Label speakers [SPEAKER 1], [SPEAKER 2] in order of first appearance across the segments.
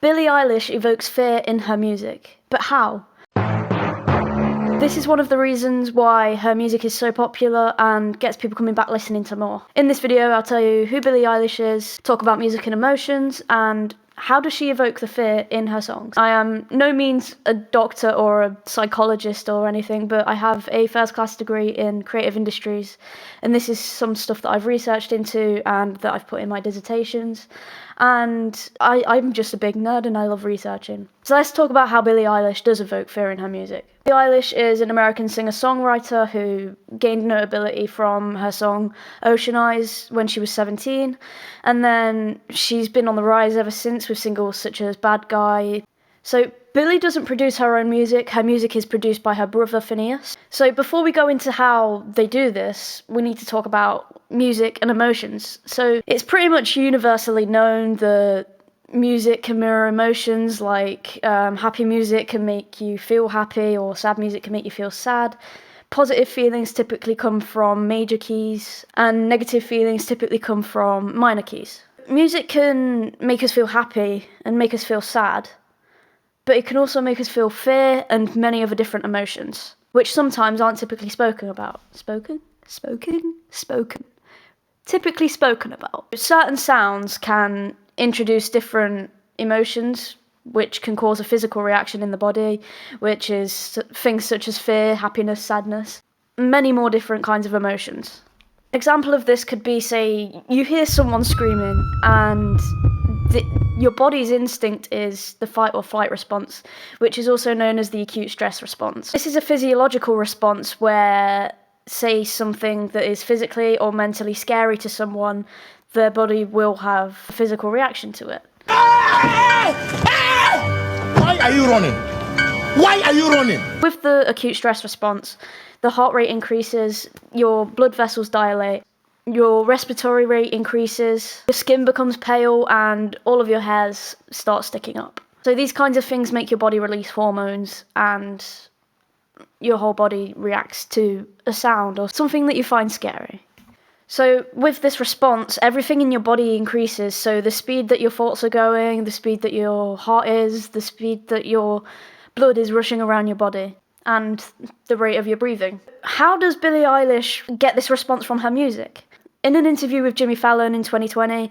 [SPEAKER 1] Billie Eilish evokes fear in her music, but how? This is one of the reasons why her music is so popular and gets people coming back listening to more. In this video, I'll tell you who Billie Eilish is, talk about music and emotions, and how does she evoke the fear in her songs. I am no means a doctor or a psychologist or anything, but I have a first-class degree in creative industries, and this is some stuff that I've researched into and that I've put in my dissertations. And I'm just a big nerd and I love researching. So let's talk about how Billie Eilish does evoke fear in her music. Billie Eilish is an American singer-songwriter who gained notability from her song Ocean Eyes when she was 17, and then she's been on the rise ever since with singles such as Bad Guy. So Billie doesn't produce her own music is produced by her brother Finneas. So before we go into how they do this, we need to talk about music and emotions. So it's pretty much universally known that music can mirror emotions, like happy music can make you feel happy or sad music can make you feel sad. Positive feelings typically come from major keys and negative feelings typically come from minor keys. Music can make us feel happy and make us feel sad, but it can also make us feel fear and many other different emotions, which sometimes aren't typically spoken about. Typically spoken about. Certain sounds can introduce different emotions, which can cause a physical reaction in the body, which is things such as fear, happiness, sadness, many more different kinds of emotions. An example of this could be, say, you hear someone screaming and your body's instinct is the fight or flight response, which is also known as the acute stress response. This is a physiological response where, say, something that is physically or mentally scary to someone, their body will have a physical reaction to it.
[SPEAKER 2] Why are you running? Why are you running?
[SPEAKER 1] With the acute stress response, the heart rate increases, your blood vessels dilate, your respiratory rate increases, your skin becomes pale, and all of your hairs start sticking up. So these kinds of things make your body release hormones, and your whole body reacts to a sound or something that you find scary. So with this response, everything in your body increases. So the speed that your thoughts are going, the speed that your heart is, the speed that your blood is rushing around your body, and the rate of your breathing. How does Billie Eilish get this response from her music? In an interview with Jimmy Fallon in 2020,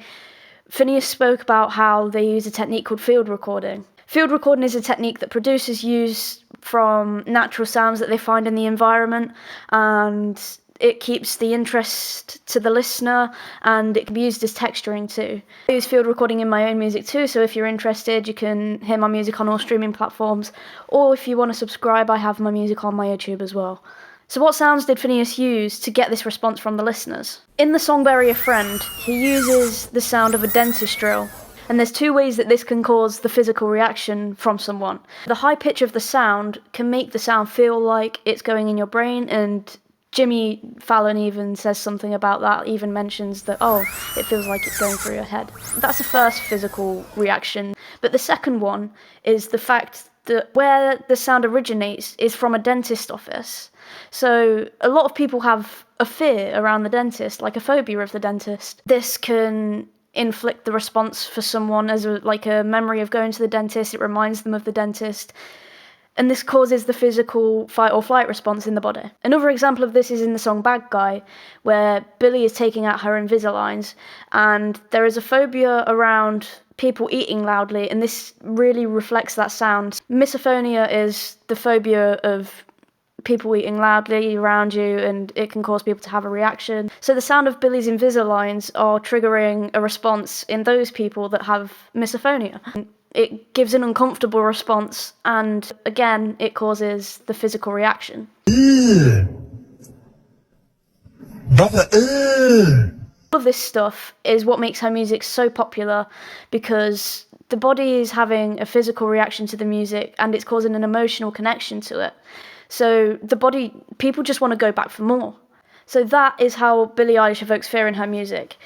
[SPEAKER 1] Finneas spoke about how they use a technique called field recording. Field recording is a technique that producers use from natural sounds that they find in the environment, and it keeps the interest to the listener, and it can be used as texturing too. I use field recording in my own music too, so if you're interested, you can hear my music on all streaming platforms, or if you want to subscribe, I have my music on my YouTube as well. So what sounds did Finneas use to get this response from the listeners? In the song Bury a Friend, he uses the sound of a dentist drill. And there's two ways that this can cause the physical reaction from someone. The high pitch of the sound can make the sound feel like it's going in your brain, and Jimmy Fallon even says something about that, even mentions that, oh, it feels like it's going through your head. That's the first physical reaction. But the second one is the fact that where the sound originates is from a dentist office. So a lot of people have a fear around the dentist, like a phobia of the dentist. This can inflict the response for someone as a memory of going to the dentist. It reminds them of the dentist. And this causes the physical fight or flight response in the body. Another example of this is in the song Bad Guy, where Billie is taking out her Invisaligns, and there is a phobia around people eating loudly, and this really reflects that sound. Misophonia is the phobia of people eating loudly around you, and it can cause people to have a reaction. So the sound of Billie's Invisaligns are triggering a response in those people that have misophonia. It gives an uncomfortable response, and again, it causes the physical reaction. All of this stuff is what makes her music so popular, because the body is having a physical reaction to the music and it's causing an emotional connection to it. So the body, people just want to go back for more. So that is how Billie Eilish evokes fear in her music.